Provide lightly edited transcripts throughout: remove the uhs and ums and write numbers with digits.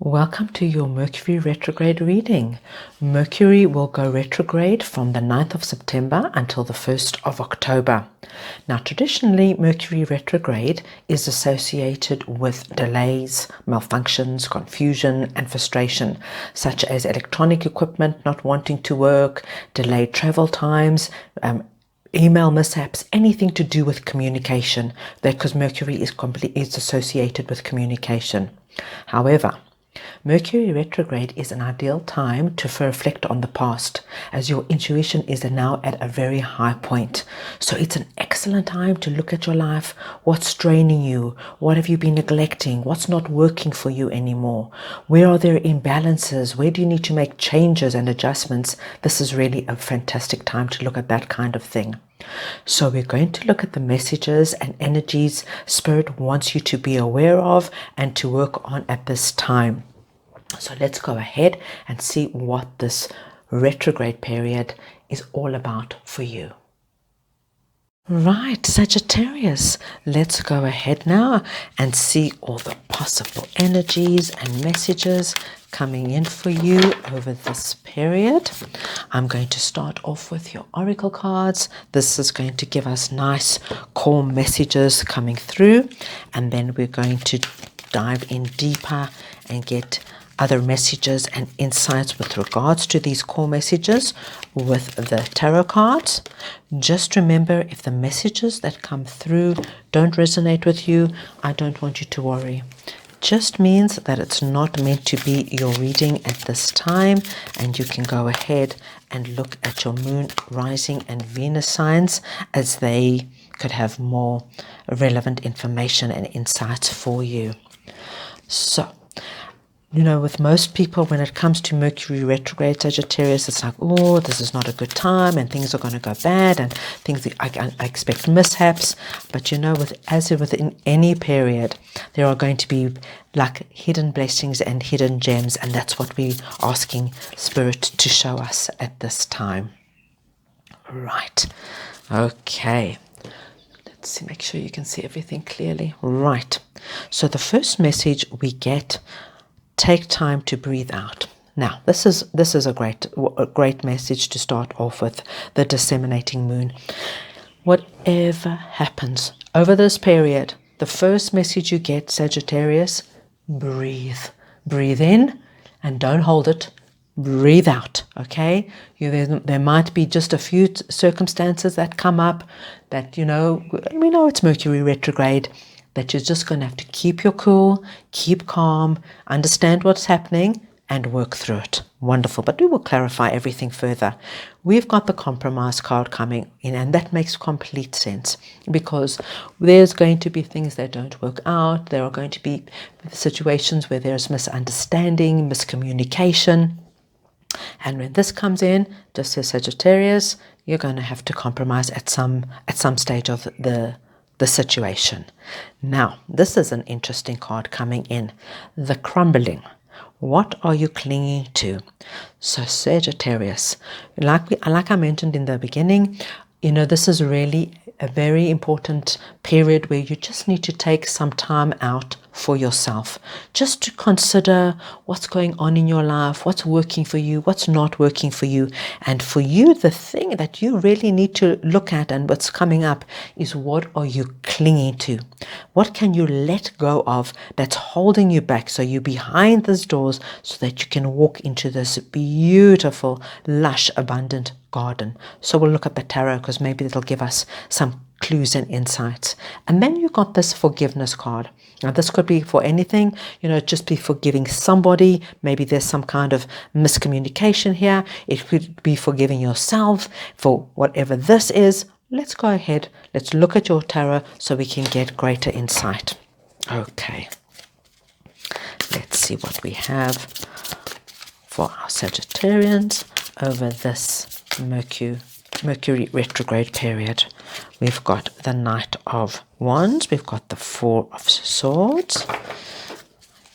Welcome to your Mercury Retrograde reading. Mercury will go retrograde from the 9th of September until the 1st of October. Now, traditionally, Mercury retrograde is associated with delays, malfunctions, confusion, and frustration, such as electronic equipment not wanting to work, delayed travel times, email mishaps, anything to do with communication, because Mercury is associated with communication. However, Mercury retrograde is an ideal time to reflect on the past, as your intuition is now at a very high point. So it's an excellent time to look at your life. What's draining you? What have you been neglecting? What's not working for you anymore? Where are there imbalances? Where do you need to make changes and adjustments? This is really a fantastic time to look at that kind of thing. So we're going to look at the messages and energies Spirit wants you to be aware of and to work on at this time. So let's go ahead and see what this retrograde period is all about for you. Right, Sagittarius, let's go ahead now and see all the possible energies and messages coming in for you over this period. I'm going to start off with your oracle cards. This is going to give us nice core messages coming through, and then we're going to dive in deeper and get other messages and insights with regards to these core messages with the tarot cards. Just remember, if the messages that come through don't resonate with you, I don't want you to worry. Just means that it's not meant to be your reading at this time, and you can go ahead and look at your moon, rising, and Venus signs, as they could have more relevant information and insights for you. So, with most people, when it comes to Mercury retrograde, Sagittarius, it's like, oh, this is not a good time and things are going to go bad and things, I expect mishaps. But as within any period, there are going to be like hidden blessings and hidden gems, and that's what we're asking Spirit to show us at this time. Right. Okay. Let's see, make sure you can see everything clearly. Right. So the first message we get: take time to breathe out. Now, this is a great message to start off with, the disseminating moon. Whatever happens over this period, the first message you get, Sagittarius, breathe. Breathe in and don't hold it. Breathe out, okay? There might be just a few circumstances that come up that, we know it's Mercury retrograde, that you're just going to have to keep your cool, keep calm, understand what's happening, and work through it. Wonderful. But we will clarify everything further. We've got the compromise card coming in, and that makes complete sense, because there's going to be things that don't work out. There are going to be situations where there's misunderstanding, miscommunication. And when this comes in, just as Sagittarius, you're going to have to compromise at some stage of the situation. Now, this is an interesting card coming in. The crumbling. What are you clinging to? So Sagittarius, like I mentioned in the beginning, this is really a very important period where you just need to take some time out for yourself, just to consider what's going on in your life, what's working for you, what's not working for you. And for you, the thing that you really need to look at and what's coming up is, what are you clinging to? What can you let go of that's holding you back, so you're behind these doors, so that you can walk into this beautiful, lush, abundant garden. So we'll look at the tarot, because maybe it'll give us some clues and insights. And then you got this forgiveness card. Now, this could be for anything, just be forgiving somebody. Maybe there's some kind of miscommunication here. It could be forgiving yourself for whatever this is. Let's go ahead. Let's look at your tarot so we can get greater insight. Okay. Let's see what we have for our Sagittarians over this Mercury retrograde period. We've got the Knight of Wands. We've got the Four of Swords.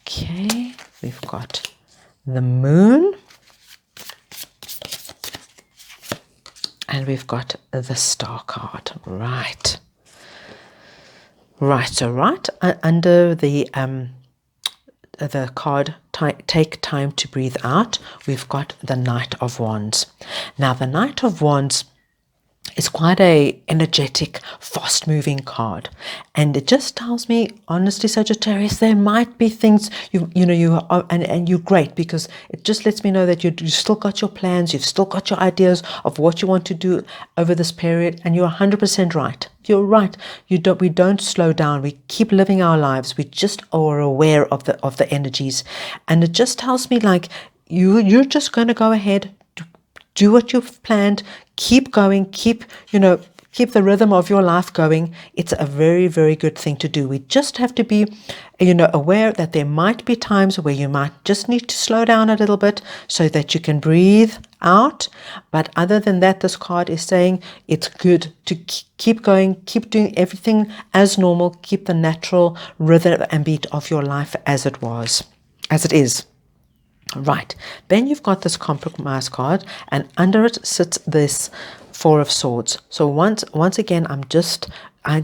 Okay. We've got the Moon. And we've got the Star card. Right. So right under the the card, take time to breathe out, we've got the Knight of Wands. Now, the Knight of Wands is quite a energetic, fast-moving card, and it just tells me, honestly, Sagittarius, there might be things and you're great, because it just lets me know that you still got your plans, you've still got your ideas of what you want to do over this period, and you're 100% right. You're right. We don't slow down. We keep living our lives. We just are aware of the energies, and it just tells me like you're just going to go ahead. Do what you've planned, keep going, keep the rhythm of your life going. It's a very, very good thing to do. We just have to be, aware that there might be times where you might just need to slow down a little bit so that you can breathe out. But other than that, this card is saying it's good to keep going, keep doing everything as normal, keep the natural rhythm and beat of your life as it is. Right, then you've got this compromise card, and under it sits this Four of Swords. So once again, I'm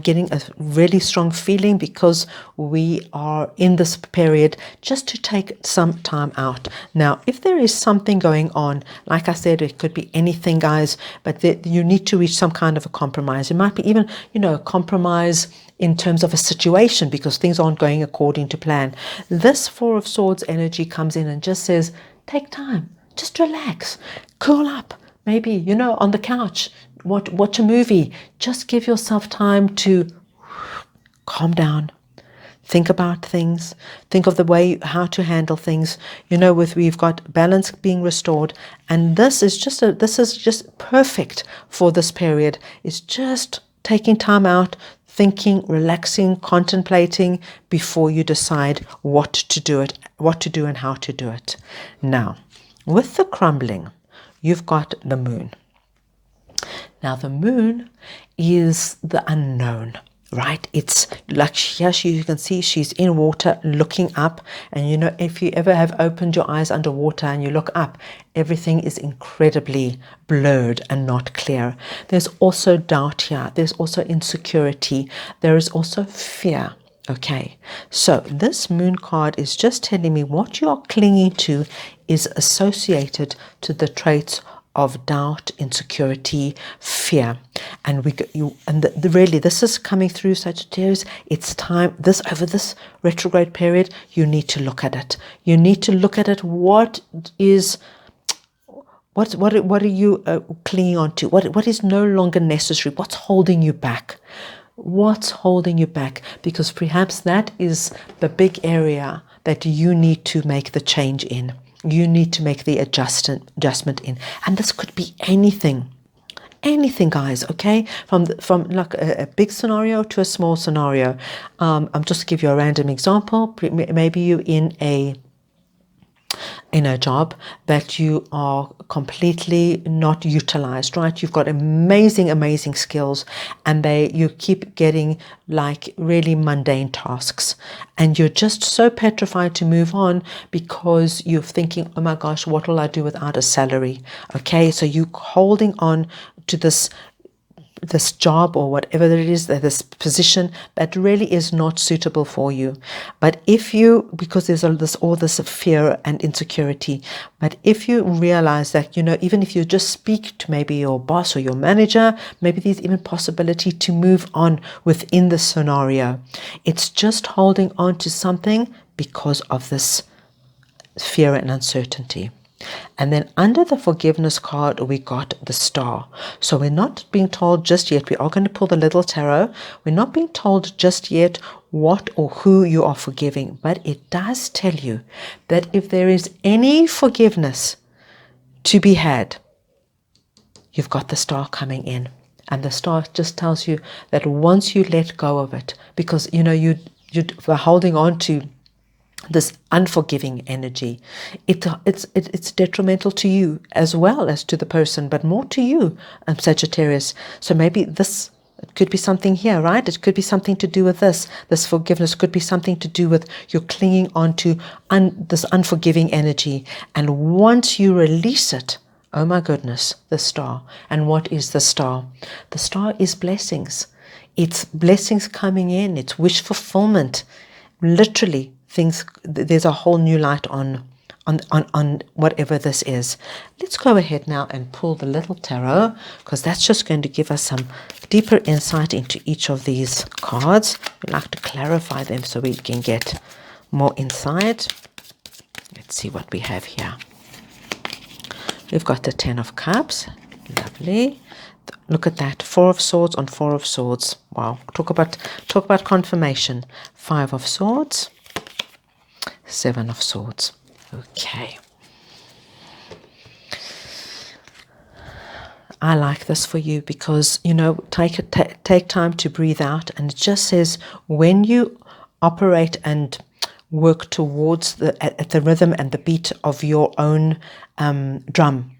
getting a really strong feeling, because we are in this period just to take some time out. Now, if there is something going on, like I said, it could be anything, guys, but you need to reach some kind of a compromise. It might be even, a compromise in terms of a situation, because things aren't going according to plan. This Four of Swords energy comes in and just says, take time, just relax, cool up, maybe, on the couch, watch a movie, just give yourself time to calm down, think about things, think of the way how to handle things. We've got balance being restored, and this is just perfect for this period. It's just taking time out, thinking, relaxing, contemplating before you decide what to do and how to do it. Now, with the crumbling, you've got the Moon. Now, the Moon is the unknown, right? It's like here you can see she's in water looking up, and if you ever have opened your eyes underwater and you look up, everything is incredibly blurred and not clear. There's also doubt here, there's also insecurity, there is also fear. Okay, so this Moon card is just telling me what you are clinging to is associated to the traits of doubt, insecurity, fear, and really this is coming through, Sagittarius. It's time over this retrograde period. You need to look at it. You need to look at it. What are you clinging on to? What is no longer necessary? What's holding you back? What's holding you back? Because perhaps that is the big area that you need to make the change in. You need to make the adjustment in, and this could be anything, guys. Okay, from like a big scenario to a small scenario. I'm just to give you a random example. Maybe you in a job that you are completely not utilized, right? You've got amazing skills, and you keep getting like really mundane tasks, and you're just so petrified to move on because you're thinking, oh my gosh, what will I do without a salary? Okay, so you're holding on to this job or whatever it is, this position that really is not suitable for you. But because there's all this fear and insecurity, but if you realize that, even if you just speak to maybe your boss or your manager, maybe there's even possibility to move on within the scenario. It's just holding on to something because of this fear and uncertainty. And then under the forgiveness card, we got the Star. So we're not being told just yet. We are going to pull the little tarot. We're not being told just yet what or who you are forgiving. But it does tell you that if there is any forgiveness to be had, you've got the Star coming in. And the Star just tells you that once you let go of it, because, you're holding on to this unforgiving energy, it's detrimental to you as well as to the person, but more to you, Sagittarius. So maybe it could be something here, right? It could be something to do with this forgiveness, could be something to do with you clinging on to this unforgiving energy. And once you release it, oh my goodness, the Star. And what is the Star? The Star is blessings. It's blessings coming in. It's wish fulfillment. Literally, there's a whole new light on whatever this is. Let's go ahead now and pull the little tarot, because that's just going to give us some deeper insight into each of these cards. We like to clarify them so we can get more insight. Let's see what we have here. We've got the 10 of Cups. Lovely. Look at that. 4 of Swords on 4 of Swords. Wow. Talk about confirmation. 5 of Swords. 7 of Swords. Okay. I like this for you because, take time to breathe out. And it just says when you operate and work towards at the rhythm and the beat of your own drum,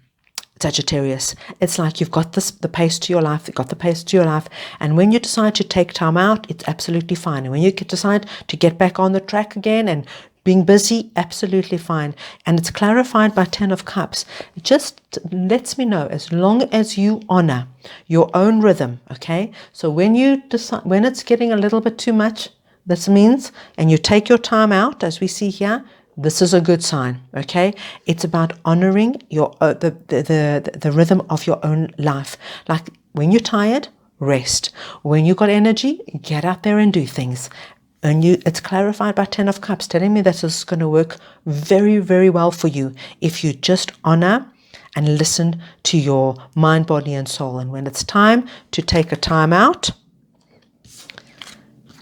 Sagittarius, it's like you've got the pace to your life, and when you decide to take time out, it's absolutely fine. And when you decide to get back on the track again and being busy, absolutely fine. And it's clarified by 10 of Cups. It just lets me know, as long as you honor your own rhythm, okay? So when you decide, when it's getting a little bit too much, this means, and you take your time out, as we see here, this is a good sign, okay? It's about honoring your the rhythm of your own life. Like when you're tired, rest. When you got energy, get out there and do things. And it's clarified by 10 of Cups, telling me that this is going to work very, very well for you if you just honor and listen to your mind, body, and soul. And when it's time to take a time out,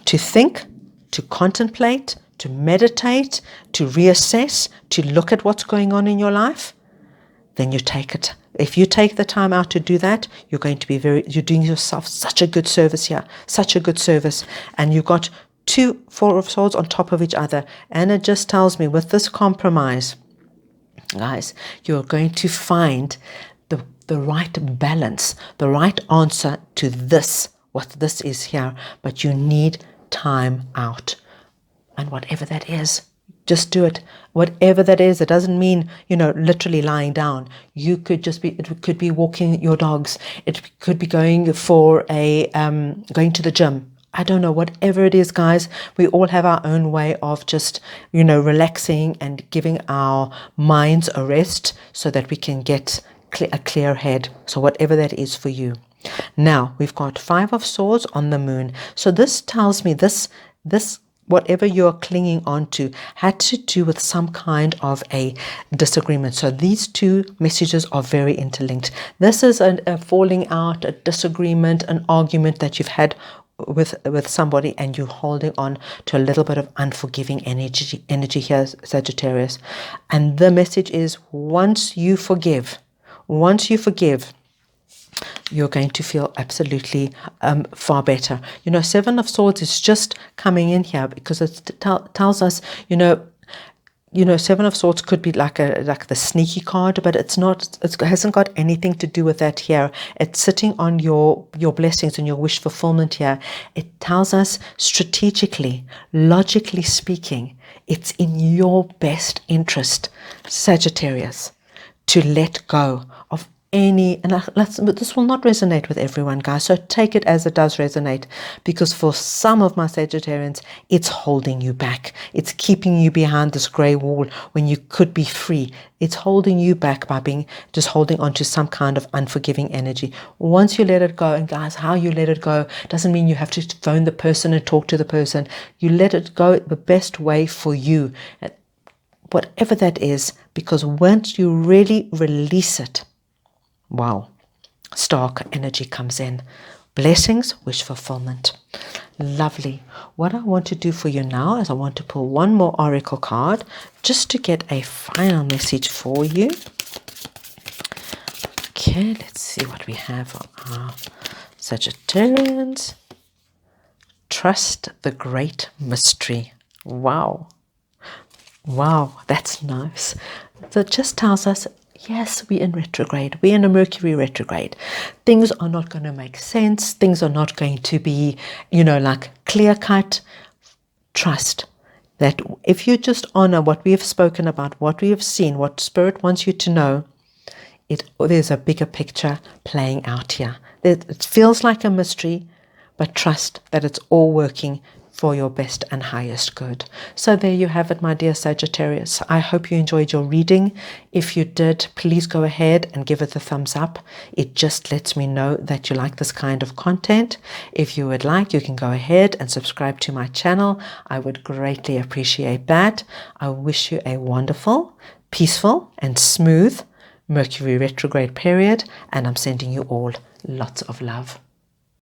to think, to contemplate, to meditate, to reassess, to look at what's going on in your life, then you take it. If you take the time out to do that, you're doing yourself such a good service here, such a good service. And you've got 2 4 of Swords on top of each other. And it just tells me with this compromise, guys, you're going to find the right balance, the right answer to this, what this is here. But you need time out. And whatever that is, just do it. Whatever that is, it doesn't mean, literally lying down. It could be walking your dogs. It could be going to the gym. I don't know, whatever it is, guys, we all have our own way of just, relaxing and giving our minds a rest so that we can get a clear head. So whatever that is for you. Now, we've got 5 of Swords on the Moon. So this tells me this whatever you're clinging on to had to do with some kind of a disagreement. So these 2 messages are very interlinked. This is a falling out, a disagreement, an argument that you've had with somebody, and you're holding on to a little bit of unforgiving energy here, Sagittarius. And the message is, once you forgive, you're going to feel absolutely far better. 7 of Swords is just coming in here because it tells us, 7 of Swords could be like the sneaky card, but it's not. It hasn't got anything to do with that here. It's sitting on your blessings and your wish fulfillment here. It tells us strategically, logically speaking, it's in your best interest, Sagittarius, to let go of but this will not resonate with everyone, guys, so take it as it does resonate, because for some of my Sagittarians, it's holding you back. It's keeping you behind this grey wall when you could be free. It's holding you back by just holding on to some kind of unforgiving energy. Once you let it go, and guys, how you let it go doesn't mean you have to phone the person and talk to the person. You let it go the best way for you, whatever that is, because once you really release it, wow, Stark energy comes in. Blessings, wish fulfillment. Lovely. What I want to do for you now is I want to pull one more oracle card just to get a final message for you. Okay, let's see what we have for our Sagittarians. Trust the great mystery. Wow. Wow, that's nice. So it just tells us, yes, we're in retrograde. We're in a Mercury retrograde. Things are not going to make sense. Things are not going to be, like clear-cut. Trust that if you just honor what we have spoken about, what we have seen, what Spirit wants you to know, there's a bigger picture playing out here. It feels like a mystery, but trust that it's all working for your best and highest good. So there you have it, my dear Sagittarius. I hope you enjoyed your reading. If you did, please go ahead and give it a thumbs up. It just lets me know that you like this kind of content. If you would like, you can go ahead and subscribe to my channel. I would greatly appreciate that. I wish you a wonderful, peaceful and smooth Mercury retrograde period, and I'm sending you all lots of love.